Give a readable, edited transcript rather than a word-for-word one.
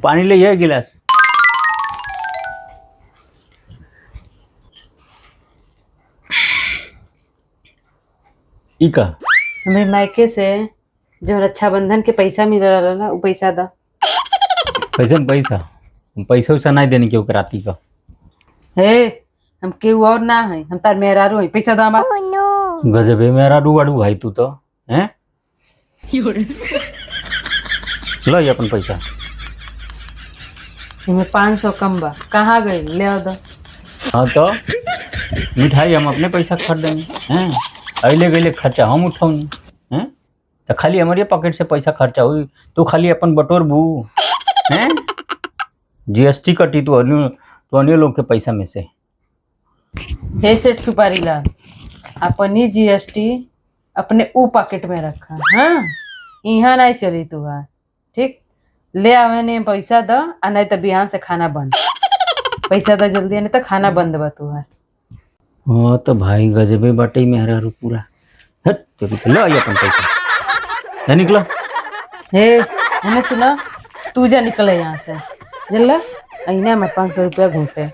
पानी ले ये गिलास। इका हमें मायके से जो रक्षाबंधन के पैसा मिल रहा ना, वो पैसा दा। पैसा पैसा पैसा वैसा नहीं देने के राती का। हे हम केहू और ना है, हम तार मेहरारू है, पैसा दा हमार। गजबे मेरा डूबाड़ू भाई तू तो हैं। लो ये अपन पैसा। इनमें 500 कम बा, कहाँ गई ले आओ दा। हाँ तो मिठाई हम अपने पैसा खरीदेंगे हैं। अले गले खर्चा हम उठाऊंगी हैं। तो खाली हमारे पॉकेट से पैसा खर्चा हुई तो खाली अपन बटोर बू हैं। जीएसटी कटी तो अन्य लोग के पैसा में से। हे सेठ सुपारी लाल, अपनी जीएसटी अपने ऊ पॉकेट में रखा। हाँ, यहाँ नहीं चली तुहार। ठीक, ले आवे ने पैसा द, आ नहीं तो बिहान से खाना बंद। पैसा द जल्दी, नहीं तो खाना बंद बा तुहार। हाँ तो भाई गजबे बाटे मेहरा रू पूरा। हट तो लो ये अपन पैसा। जा निकलो। हे मैंने सुना, तू जा निकले यहाँ से। जल्ला अहिना में 500 रुपया घूटे।